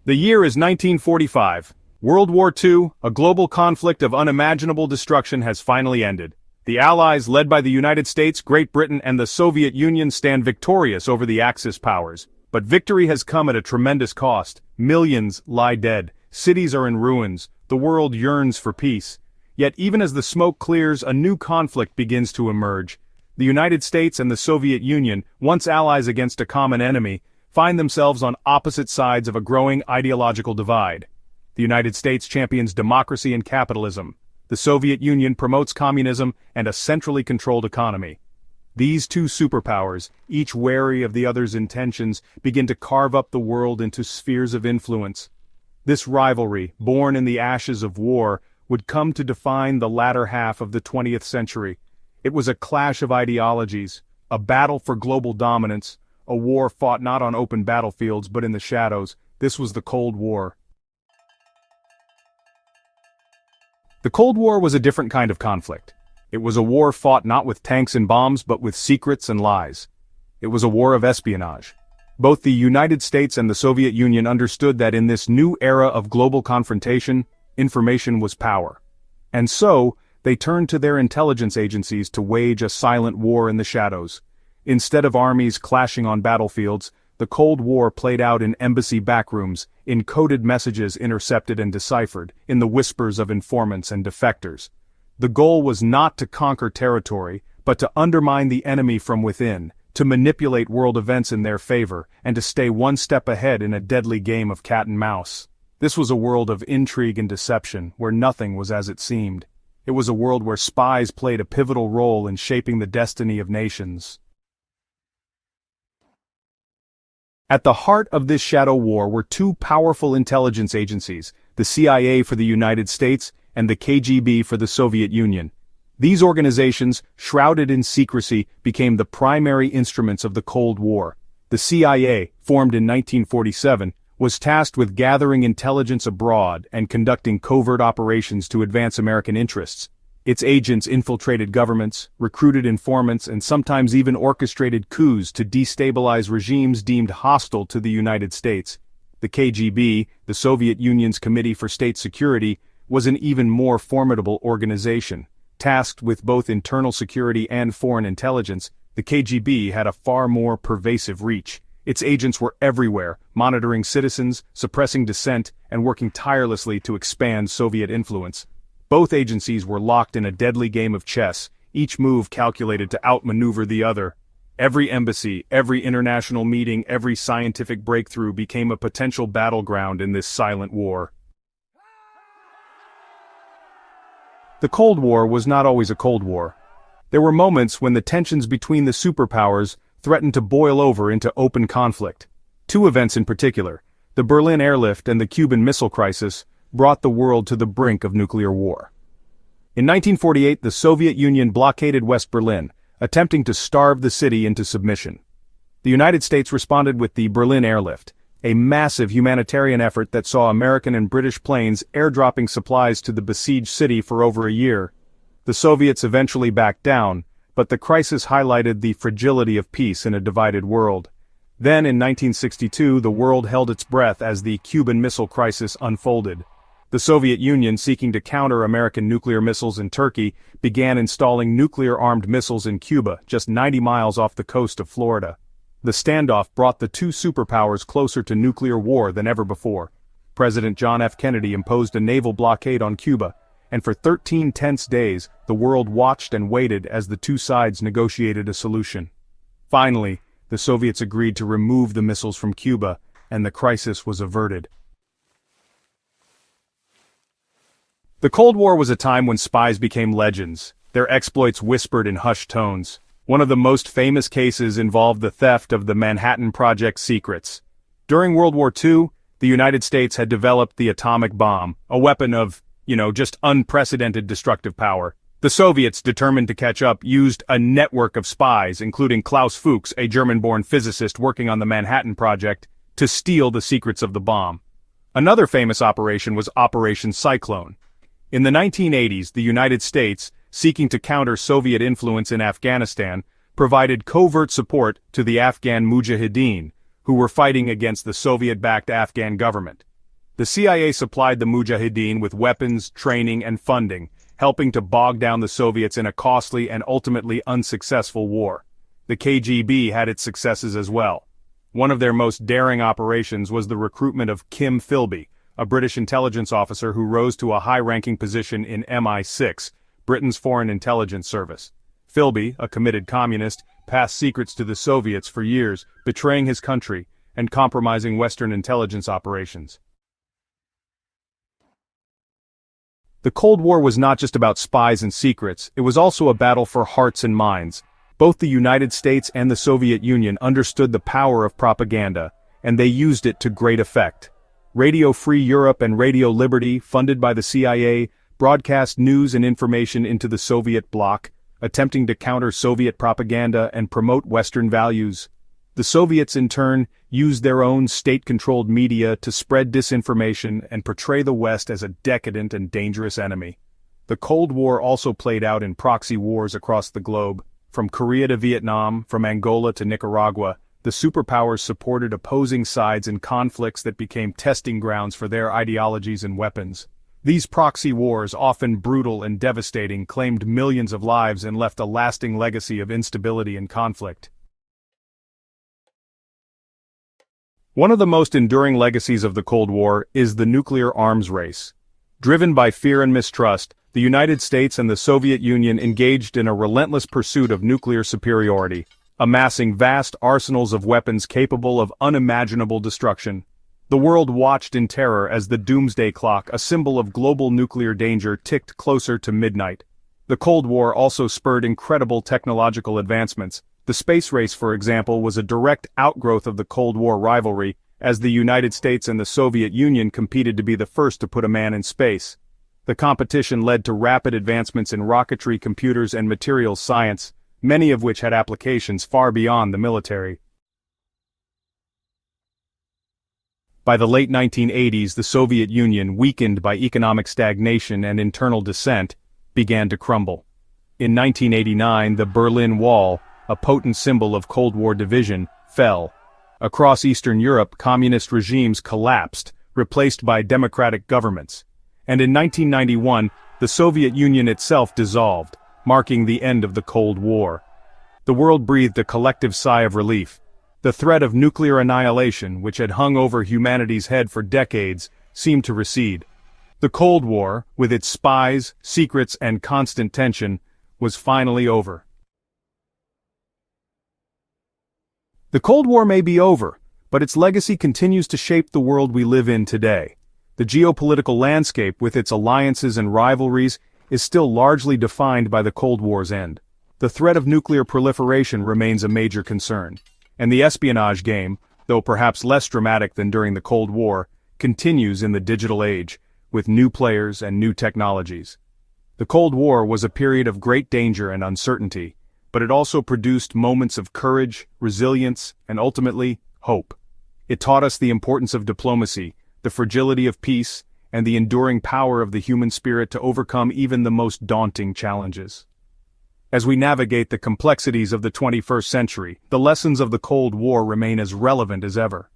The year is 1945. World War II, a global conflict of unimaginable destruction, has finally ended. The Allies, led by the United States, Great Britain, and the Soviet Union, stand victorious over the Axis powers. But victory has come at a tremendous cost. Millions lie dead. Cities are in ruins. The world yearns for peace. Yet even as the smoke clears, a new conflict begins to emerge. The United States and the Soviet Union, once allies against a common enemy, find themselves on opposite sides of a growing ideological divide. The United States champions democracy and capitalism. The Soviet Union promotes communism and a centrally controlled economy. These two superpowers, each wary of the other's intentions, begin to carve up the world into spheres of influence. This rivalry, born in the ashes of war, would come to define the latter half of the 20th century. It was a clash of ideologies, a battle for global dominance, a war fought not on open battlefields but in the shadows. This was the Cold War. The Cold War was a different kind of conflict. It was a war fought not with tanks and bombs but with secrets and lies. It was a war of espionage. Both the United States and the Soviet Union understood that in this new era of global confrontation, information was power. And so, they turned to their intelligence agencies to wage a silent war in the shadows. Instead of armies clashing on battlefields, the Cold War played out in embassy backrooms, in coded messages intercepted and deciphered, in the whispers of informants and defectors. The goal was not to conquer territory, but to undermine the enemy from within, to manipulate world events in their favor, and to stay one step ahead in a deadly game of cat and mouse. This was a world of intrigue and deception, where nothing was as it seemed. It was a world where spies played a pivotal role in shaping the destiny of nations. At the heart of this shadow war were two powerful intelligence agencies, the CIA for the United States and the KGB for the Soviet Union. These organizations, shrouded in secrecy, became the primary instruments of the Cold War. The CIA, formed in 1947, was tasked with gathering intelligence abroad and conducting covert operations to advance American interests. Its agents infiltrated governments, recruited informants, and sometimes even orchestrated coups to destabilize regimes deemed hostile to the United States. The KGB, the Soviet Union's Committee for State Security, was an even more formidable organization. Tasked with both internal security and foreign intelligence, the KGB had a far more pervasive reach. Its agents were everywhere, monitoring citizens, suppressing dissent, and working tirelessly to expand Soviet influence. Both agencies were locked in a deadly game of chess, each move calculated to outmaneuver the other. Every embassy, every international meeting, every scientific breakthrough became a potential battleground in this silent war. The Cold War was not always a Cold War. There were moments when the tensions between the superpowers threatened to boil over into open conflict. Two events in particular, the Berlin Airlift and the Cuban Missile Crisis, brought the world to the brink of nuclear war. In 1948, the Soviet Union blockaded West Berlin, attempting to starve the city into submission. The United States responded with the Berlin Airlift, a massive humanitarian effort that saw American and British planes airdropping supplies to the besieged city for over a year. The Soviets eventually backed down, but the crisis highlighted the fragility of peace in a divided world. Then in 1962, the world held its breath as the Cuban Missile Crisis unfolded. The Soviet Union, seeking to counter American nuclear missiles in Turkey, began installing nuclear-armed missiles in Cuba, just 90 miles off the coast of Florida. The standoff brought the two superpowers closer to nuclear war than ever before. President John F. Kennedy imposed a naval blockade on Cuba, and for 13 tense days, the world watched and waited as the two sides negotiated a solution. Finally, the Soviets agreed to remove the missiles from Cuba, and the crisis was averted. The Cold War was a time when spies became legends, their exploits whispered in hushed tones. One of the most famous cases involved the theft of the Manhattan Project secrets. During World War II, the United States had developed the atomic bomb, a weapon of, just unprecedented destructive power. The Soviets, determined to catch up, used a network of spies, including Klaus Fuchs, a German-born physicist working on the Manhattan Project, to steal the secrets of the bomb. Another famous operation was Operation Cyclone. In the 1980s, the United States, seeking to counter Soviet influence in Afghanistan, provided covert support to the Afghan Mujahideen, who were fighting against the Soviet-backed Afghan government. The CIA supplied the Mujahideen with weapons, training, and funding, helping to bog down the Soviets in a costly and ultimately unsuccessful war. The KGB had its successes as well. One of their most daring operations was the recruitment of Kim Philby, a British intelligence officer who rose to a high-ranking position in MI6, Britain's Foreign Intelligence Service. Philby, a committed communist, passed secrets to the Soviets for years, betraying his country and compromising Western intelligence operations. The Cold War was not just about spies and secrets, it was also a battle for hearts and minds. Both the United States and the Soviet Union understood the power of propaganda, and they used it to great effect. Radio Free Europe and Radio Liberty, funded by the CIA, broadcast news and information into the Soviet bloc, attempting to counter Soviet propaganda and promote Western values. The Soviets, in turn, used their own state-controlled media to spread disinformation and portray the West as a decadent and dangerous enemy. The Cold War also played out in proxy wars across the globe. From Korea to Vietnam, from Angola to Nicaragua, the superpowers supported opposing sides in conflicts that became testing grounds for their ideologies and weapons. These proxy wars, often brutal and devastating, claimed millions of lives and left a lasting legacy of instability and conflict. One of the most enduring legacies of the Cold War is the nuclear arms race. Driven by fear and mistrust, the United States and the Soviet Union engaged in a relentless pursuit of nuclear superiority, amassing vast arsenals of weapons capable of unimaginable destruction. The world watched in terror as the doomsday clock, a symbol of global nuclear danger, ticked closer to midnight. The Cold War also spurred incredible technological advancements. The space race, for example, was a direct outgrowth of the Cold War rivalry, as the United States and the Soviet Union competed to be the first to put a man in space. The competition led to rapid advancements in rocketry, computers, and materials science, many of which had applications far beyond the military. By the late 1980s, the Soviet Union, weakened by economic stagnation and internal dissent, began to crumble. In 1989, the Berlin Wall, a potent symbol of Cold War division, fell. Across Eastern Europe, communist regimes collapsed, replaced by democratic governments. And in 1991, the Soviet Union itself dissolved, marking the end of the Cold War. The world breathed a collective sigh of relief. The threat of nuclear annihilation, which had hung over humanity's head for decades, seemed to recede. The Cold War, with its spies, secrets, and constant tension, was finally over. The Cold War may be over, but its legacy continues to shape the world we live in today. The geopolitical landscape, with its alliances and rivalries, is still largely defined by the Cold War's end. The threat of nuclear proliferation remains a major concern, and the espionage game, though perhaps less dramatic than during the Cold War, continues in the digital age, with new players and new technologies. The Cold War was a period of great danger and uncertainty, but it also produced moments of courage, resilience, and ultimately, hope. It taught us the importance of diplomacy, the fragility of peace, and the enduring power of the human spirit to overcome even the most daunting challenges. As we navigate the complexities of the 21st century, the lessons of the Cold War remain as relevant as ever.